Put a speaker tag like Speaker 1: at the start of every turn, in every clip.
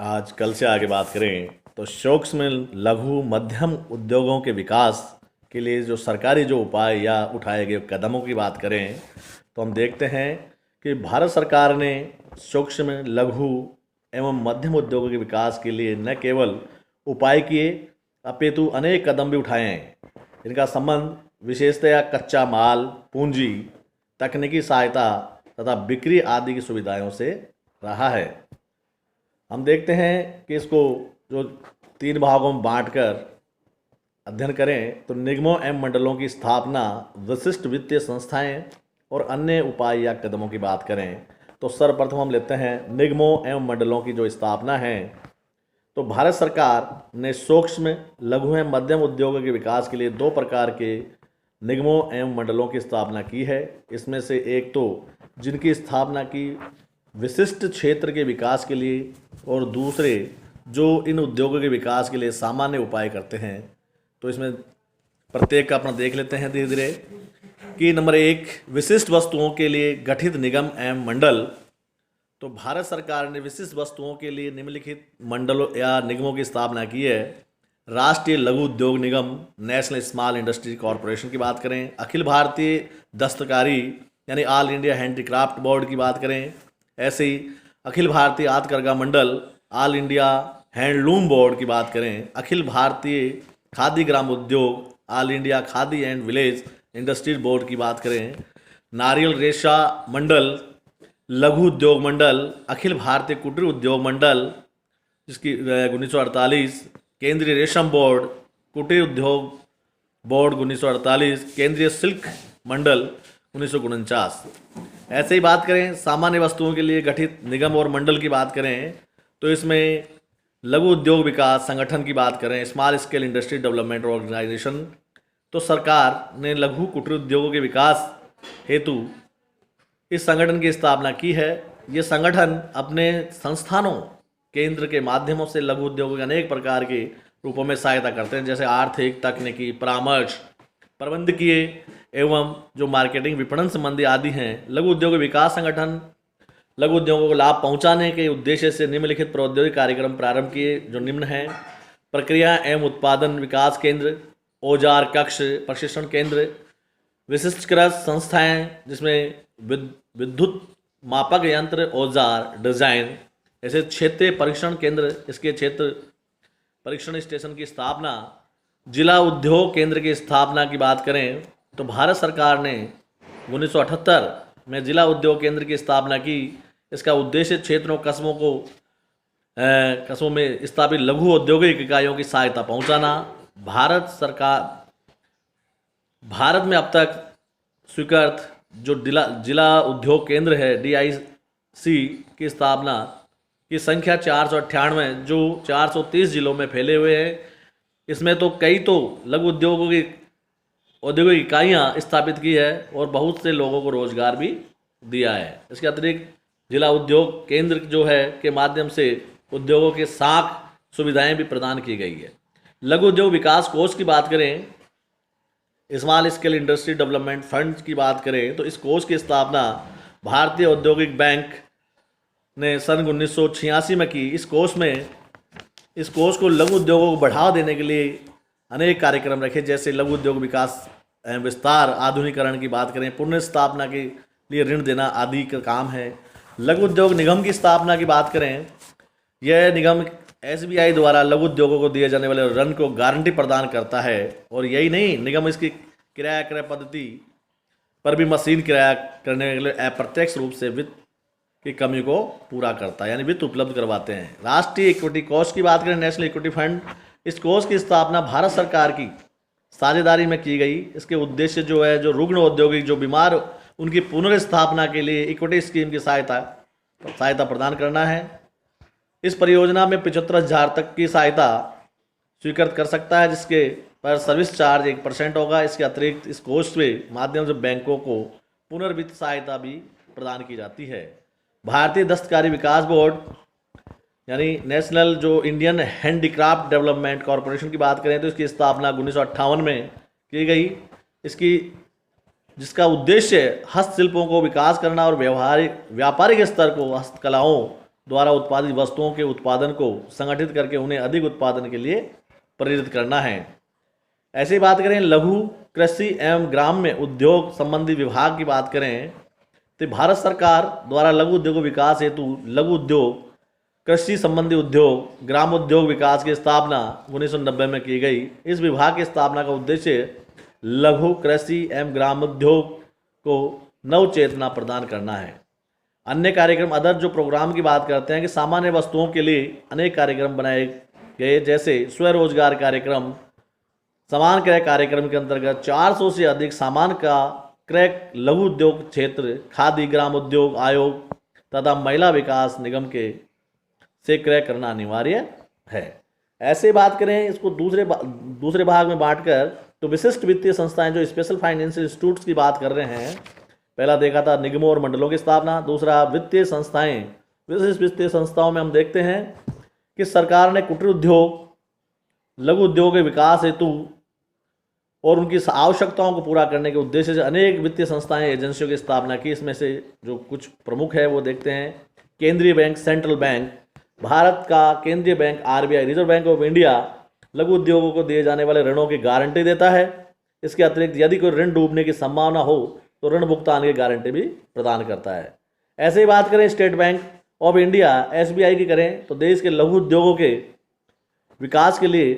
Speaker 1: आज कल से आगे बात करें तो सूक्ष्म लघु मध्यम उद्योगों के विकास के लिए जो सरकारी जो उपाय या उठाए गए कदमों की बात करें तो हम देखते हैं कि भारत सरकार ने सूक्ष्म लघु एवं मध्यम उद्योगों के विकास के लिए न केवल उपाय किए अपितु अनेक कदम भी उठाए हैं। इनका संबंध विशेषतया कच्चा माल, पूंजी, तकनीकी सहायता तथा बिक्री आदि की सुविधाओं से रहा है। हम देखते हैं कि इसको जो 3 भागों में बांटकर अध्ययन करें तो निगमों एवं मंडलों की स्थापना, विशिष्ट वित्तीय संस्थाएं और अन्य उपाय या कदमों की बात करें तो सर्वप्रथम हम लेते हैं निगमों एवं मंडलों की जो स्थापना है। तो भारत सरकार ने सूक्ष्म लघु एवं मध्यम उद्योगों के विकास के लिए 2 प्रकार के निगमों एवं मंडलों की स्थापना की है। इसमें से एक तो जिनकी स्थापना की विशिष्ट क्षेत्र के विकास के लिए और दूसरे जो इन उद्योगों के विकास के लिए सामान्य उपाय करते हैं। तो इसमें प्रत्येक का अपना देख लेते हैं धीरे धीरे कि नंबर 1 विशिष्ट वस्तुओं के लिए गठित निगम एवं मंडल। तो भारत सरकार ने विशिष्ट वस्तुओं के लिए निम्नलिखित मंडलों या निगमों की स्थापना की है। राष्ट्रीय लघु उद्योग निगम, नेशनल स्मॉल इंडस्ट्री कॉरपोरेशन की बात करें, अखिल भारतीय दस्तकारी यानी ऑल इंडिया हैंडीक्राफ्ट बोर्ड की बात करें, ऐसे ही अखिल भारतीय हथकरघा मंडल, ऑल इंडिया हैंडलूम बोर्ड की बात करें, अखिल भारतीय खादी ग्राम उद्योग, all India khadi and village industries board की बात करें, नारियल रेशा मंडल, लघु उद्योग मंडल, अखिल भारतीय कुटीर उद्योग मंडल जिसकी 1948, केंद्रीय रेशम बोर्ड, कुटीर उद्योग बोर्ड 1948, केंद्रीय सिल्क मंडल 1949। ऐसे ही बात करें सामान्य वस्तुओं के लिए गठित निगम और मंडल की बात करें तो इसमें लघु उद्योग विकास संगठन की बात करें, small scale industry development organisation. तो सरकार ने लघु कुटीर उद्योगों के विकास हेतु इस संगठन की स्थापना की है। ये संगठन अपने संस्थानों केंद्र के माध्यमों से लघु उद्योगों के अनेक प्रकार के रूपों में सहायता करते हैं, जैसे आर्थिक, तकनीकी, परामर्श, प्रबंधकीय एवं जो मार्केटिंग, विपणन संबंधी आदि हैं। लघु उद्योग विकास संगठन लघु उद्योगों को लाभ पहुंचाने के उद्देश्य से निम्नलिखित प्रौद्योगिक कार्यक्रम प्रारंभ किए जो निम्न हैं। प्रक्रिया एवं उत्पादन विकास केंद्र, औजार कक्ष, प्रशिक्षण केंद्र, विशिष्टकृत संस्थाएं जिसमें विद्युत मापक यंत्र, औजार, डिजाइन, ऐसे क्षेत्रीय परीक्षण केंद्र, इसके क्षेत्र परीक्षण स्टेशन की स्थापना। जिला उद्योग केंद्र की स्थापना की बात करें तो भारत सरकार ने 1978 में जिला उद्योग केंद्र की स्थापना की। इसका उद्देश्य क्षेत्रों, कस्बों में स्थापित लघु औद्योगिक इकाइयों की सहायता पहुंचाना। भारत में अब तक स्वीकृत जो जिला उद्योग केंद्र है DIC की स्थापना की संख्या 498 जो 430 जिलों में फैले हुए हैं। इसमें तो कई तो लघु उद्योगों की औद्योगिक इकाइयाँ स्थापित की है और बहुत से लोगों को रोजगार भी दिया है। इसके अतिरिक्त जिला उद्योग केंद्र जो है के माध्यम से उद्योगों के साख सुविधाएं भी प्रदान की गई है। लघु उद्योग विकास कोष की बात करें, small scale industry development fund की बात करें तो इस कोष की स्थापना भारतीय औद्योगिक बैंक ने सन 1986 में की। इस कोष को लघु उद्योगों को बढ़ावा देने के लिए अनेक कार्यक्रम रखे, जैसे लघु उद्योग विकास एवं विस्तार, आधुनिकीकरण की बात करें, पुनर्स्थापना के लिए ऋण देना आदि का काम है। लघु उद्योग निगम की स्थापना की बात करें, यह निगम SBI द्वारा लघु उद्योगों को दिए जाने वाले ऋण को गारंटी प्रदान करता है। और यही नहीं, निगम इसकी किराया क्रय पद्धति पर भी मशीन किराया करने के लिए अप्रत्यक्ष रूप से वित्त की कमी को पूरा करता है, यानी वित्त उपलब्ध करवाते हैं। राष्ट्रीय इक्विटी कोष की बात करें, नेशनल इक्विटी फंड, इस कोष की स्थापना भारत सरकार की साझेदारी में की गई। इसके उद्देश्य जो है जो रुग्ण औद्योगिक जो बीमार उनकी पुनर्स्थापना के लिए इक्विटी स्कीम की सहायता प्रदान करना है। इस परियोजना में 75,000 तक की सहायता स्वीकृत कर सकता है, जिसके पर सर्विस चार्ज 1% होगा। इसके अतिरिक्त इस कोष के माध्यम से बैंकों को पुनर्वित्त सहायता भी प्रदान की जाती है। भारतीय दस्तकारी विकास बोर्ड यानी नेशनल जो इंडियन हैंडीक्राफ्ट डेवलपमेंट कॉरपोरेशन की बात करें तो इसकी स्थापना 1958 में की गई। जिसका उद्देश्य हस्तशिल्पों को विकास करना और व्यापारिक स्तर को हस्तकलाओं द्वारा उत्पादित वस्तुओं के उत्पादन को संगठित करके उन्हें अधिक उत्पादन के लिए प्रेरित करना है। ऐसे ही बात करें लघु कृषि एवं ग्राम्य उद्योग संबंधी विभाग की बात करें तो भारत सरकार द्वारा लघु उद्योग विकास हेतु लघु उद्योग, कृषि संबंधी उद्योग, ग्राम उद्योग विकास की स्थापना 1990 में की गई। इस विभाग की स्थापना का उद्देश्य लघु कृषि एवं ग्राम उद्योग को नव चेतना प्रदान करना है। अन्य कार्यक्रम अदर जो प्रोग्राम की बात करते हैं कि सामान्य वस्तुओं के लिए अनेक कार्यक्रम बनाए गए, जैसे स्वरोजगार कार्यक्रम, समान क्रय कार्यक्रम के अंतर्गत 400 से अधिक सामान का क्रय लघु उद्योग क्षेत्र, खादी ग्राम उद्योग आयोग तथा महिला विकास निगम के से क्रय करना अनिवार्य है। ऐसे बात करें इसको दूसरे भाग में बांटकर तो विशिष्ट वित्तीय संस्थाएं जो स्पेशल फाइनेंशियल इंस्टीट्यूट्स की बात कर रहे हैं, पहला देखा था निगमों और मंडलों की स्थापना, दूसरा वित्तीय संस्थाएं। विशिष्ट वित्तीय संस्थाओं में हम देखते हैं कि सरकार ने कुटीर उद्योग, लघु उद्योग के विकास हेतु और उनकी आवश्यकताओं को पूरा करने के उद्देश्य से अनेक वित्तीय संस्थाएं, एजेंसियों की स्थापना की। इसमें से जो कुछ प्रमुख है वो देखते हैं। केंद्रीय बैंक, सेंट्रल बैंक, भारत का केंद्रीय bank RBI, reserve bank of India लघु उद्योगों को दिए जाने वाले ऋणों की गारंटी देता है। इसके अतिरिक्त यदि कोई ऋण डूबने की संभावना हो तो ऋण भुगतान की गारंटी भी प्रदान करता है। ऐसे ही बात करें state bank of India SBI की करें तो देश के लघु उद्योगों के विकास के लिए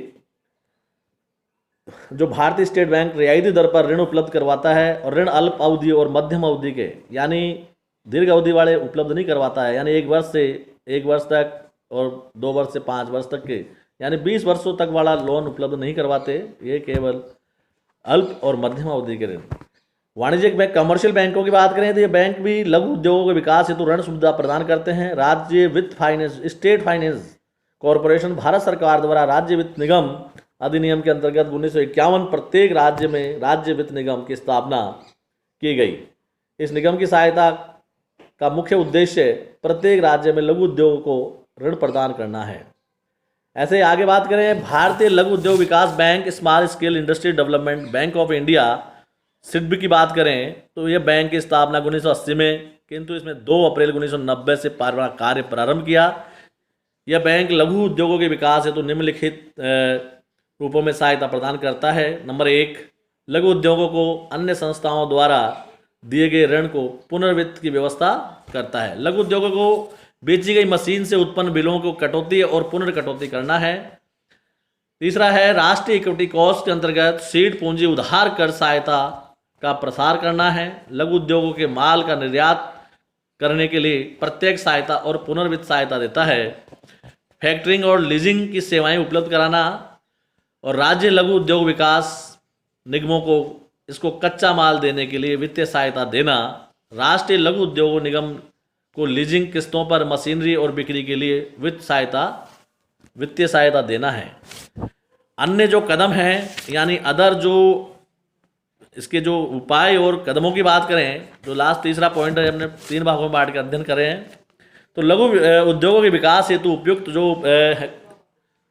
Speaker 1: जो भारतीय स्टेट बैंक रियायती दर पर ऋण उपलब्ध करवाता है और ऋण अल्प अवधि और मध्यम अवधि के यानी दीर्घ अवधि वाले उपलब्ध नहीं करवाता है, यानी 1 वर्ष तक और 2 वर्ष से 5 वर्ष तक के यानी 20 वर्षों तक वाला लोन उपलब्ध नहीं करवाते। ये केवल अल्प और मध्यम अवधि के ऋण। वाणिज्यिक बैंक, कमर्शियल बैंकों की बात करें तो ये बैंक भी लघु उद्योगों के विकास हेतु ऋण सुविधा प्रदान करते हैं। राज्य वित्त finance, state finance corporation Bharat सरकार द्वारा राज्य वित्त निगम अधिनियम के अंतर्गत 1951 प्रत्येक राज्य में राज्य वित्त निगम की स्थापना की गई। इस निगम की सहायता का मुख्य उद्देश्य प्रत्येक राज्य में लघु उद्योग को ऋण प्रदान करना है। ऐसे आगे बात करें भारतीय लघु उद्योग विकास bank, small scale industry development bank of India SIDBI की बात करें तो यह बैंक की स्थापना 1980 में, किंतु इसमें 2 अप्रैल 1990 से कार्य प्रारंभ किया। यह बैंक लघु उद्योगों के विकास हेतु निम्नलिखित रूपों में सहायता प्रदान करता है। नंबर 1, लघु उद्योगों को अन्य संस्थाओं द्वारा दिए गए ऋण को पुनर्वित्त की व्यवस्था करता है। लघु उद्योगों को बेची गई मशीन से उत्पन्न बिलों को कटौती और पुनर्कटौती करना है। तीसरा है राष्ट्रीय इक्विटी कॉस्ट के अंतर्गत सीड पूंजी उधार कर सहायता का प्रसार करना है। लघु उद्योगों के माल का निर्यात करने के लिए प्रत्यक्ष सहायता और पुनर्वित्त सहायता देता है। फैक्टरिंग और लीजिंग की सेवाएं उपलब्ध कराना और राज्य लघु उद्योग विकास निगमों को इसको कच्चा माल देने के लिए वित्तीय सहायता देना। राष्ट्रीय लघु उद्योग निगम को लीजिंग किस्तों पर मशीनरी और बिक्री के लिए वित्तीय सहायता देना है। अन्य जो कदम हैं यानी अदर जो इसके जो उपाय और कदमों की बात करें तो लास्ट तीसरा पॉइंट है, हमने 3 भागों में बांट कर अध्ययन करें। तो लघु उद्योगों के विकास हेतु उपयुक्त जो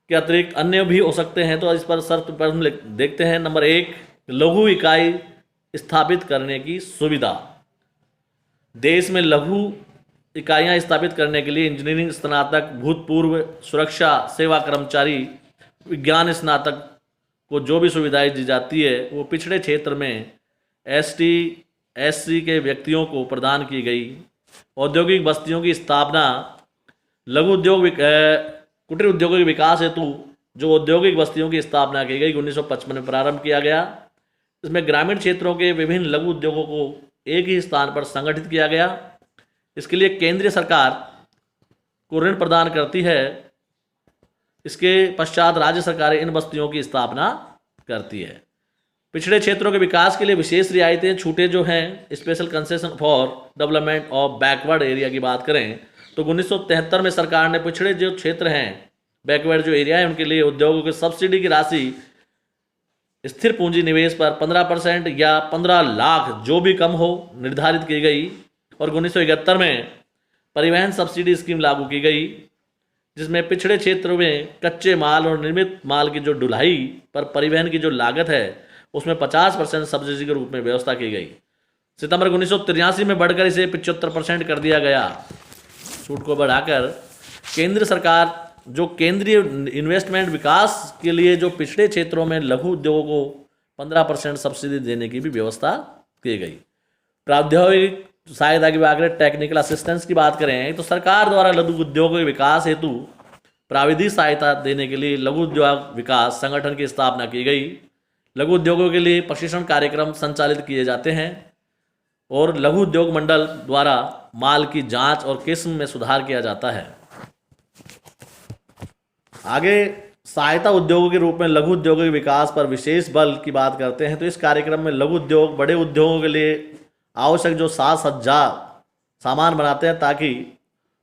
Speaker 1: के अतिरिक्त अन्य भी हो सकते हैं, तो इस पर शर्त पर हम देखते हैं। नंबर 1, लघु इकाई स्थापित करने की सुविधा। देश में लघु इकाइयां स्थापित करने के लिए इंजीनियरिंग स्नातक, भूतपूर्व सुरक्षा सेवा कर्मचारी, विज्ञान स्नातक को जो भी सुविधाएं दी जाती है वो पिछड़े क्षेत्र में ST SC के व्यक्तियों को प्रदान की गई। औद्योगिक बस्तियों की स्थापना, लघु उद्योग कुटीर उद्योगों के विकास हेतु जो औद्योगिक बस्तियों की स्थापना की गई 1955 में प्रारंभ किया गया। इसमें ग्रामीण क्षेत्रों के विभिन्न लघु उद्योगों को एक ही स्थान पर संगठित किया गया। इसके लिए केंद्रीय सरकार को ऋण प्रदान करती है। इसके पश्चात राज्य सरकारें इन बस्तियों की स्थापना करती है। पिछड़े क्षेत्रों के विकास के लिए विशेष रियायतें, छूटें जो हैं, special concession for development of backward area की बात करें तो 1973 में सरकार ने पिछड़े जो क्षेत्र हैं, बैकवर्ड जो एरिया है, उनके लिए उद्योगों के सब्सिडी की राशि स्थिर पूंजी निवेश पर 15% या 15 लाख जो भी कम हो निर्धारित की गई। और 1971 में परिवहन सब्सिडी स्कीम लागू की गई, जिसमें पिछड़े क्षेत्रों में कच्चे माल और निर्मित माल की जो ढुलाई पर परिवहन की जो लागत है उसमें 50% सब्सिडी के रूप में व्यवस्था की गई। सितंबर 1983 में बढ़कर इसे 75% कर दिया गया। छूट को बढ़ाकर केंद्र सरकार जो केंद्रीय इन्वेस्टमेंट विकास के लिए जो पिछड़े क्षेत्रों में लघु उद्योगों को 15% सब्सिडी देने की भी व्यवस्था की गई। प्रौद्योगिक सहायता की बात करें, टेक्निकल असिस्टेंस की बात करें, तो सरकार द्वारा लघु उद्योगों के विकास हेतु प्राविधिक सहायता देने के लिए लघु उद्योग विकास संगठन की स्थापना की गई। लघु उद्योगों के लिए प्रशिक्षण कार्यक्रम संचालित किए जाते हैं और लघु उद्योग मंडल द्वारा माल की जांच और किस्म में सुधार किया जाता है। आगे सहायता उद्योगों के रूप में लघु उद्योगों के विकास पर विशेष बल की बात करते हैं, तो इस कार्यक्रम में लघु उद्योग बड़े उद्योगों के लिए आवश्यक जो साज सज्जा सामान बनाते हैं ताकि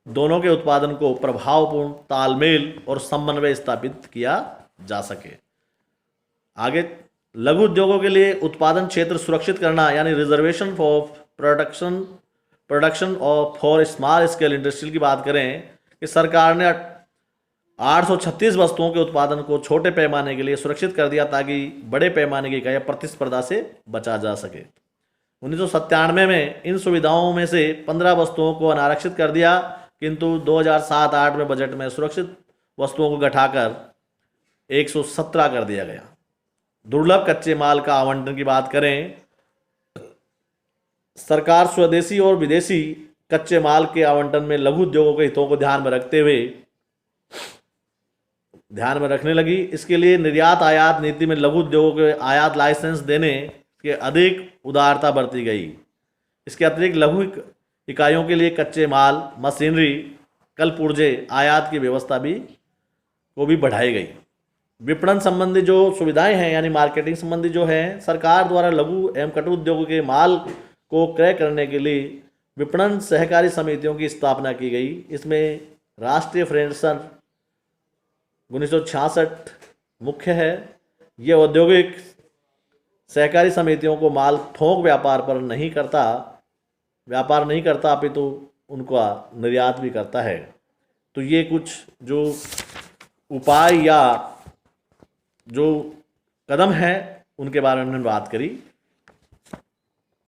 Speaker 1: दोनों के उत्पादन को प्रभावपूर्ण तालमेल और समन्वय स्थापित किया जा सके। आगे लघु उद्योगों के लिए उत्पादन क्षेत्र सुरक्षित करना यानी रिजर्वेशन फॉर प्रोडक्शन और फॉर स्मॉल स्केल इंडस्ट्री की बात करें कि सरकार ने 836 वस्तुओं के उत्पादन को छोटे पैमाने के लिए सुरक्षित कर दिया ताकि बड़े पैमाने की इकाइयाँ प्रतिस्पर्धा से बचा जा सके। 1997 में इन सुविधाओं में से 15 वस्तुओं को अनारक्षित कर दिया, किंतु 2007-8 में बजट में सुरक्षित वस्तुओं को घटाकर 117 कर दिया गया। दुर्लभ कच्चे माल का आवंटन की बात करें, सरकार स्वदेशी और विदेशी कच्चे माल के आवंटन में लघु उद्योगों के हितों को ध्यान में रखने लगी। इसके लिए निर्यात आयात नीति में लघु उद्योगों के आयात लाइसेंस देने के अधिक उदारता बरती गई। इसके अतिरिक्त लघु इकाइयों के लिए कच्चे माल, मशीनरी, कल पुर्जे आयात की व्यवस्था को भी बढ़ाई गई। विपणन संबंधी जो सुविधाएं हैं यानी मार्केटिंग संबंधी जो है, सरकार द्वारा लघु एवं कुटीर उद्योगों के माल को क्रय करने के लिए विपणन सहकारी समितियों की स्थापना की गई। इसमें राष्ट्रीय फेडरेशन 1966 मुख्य है। ये औद्योगिक सहकारी समितियों को माल थोक व्यापार नहीं करता अपितु उनका निर्यात भी करता है। तो ये कुछ जो उपाय या जो कदम है उनके बारे में हमने बात करी।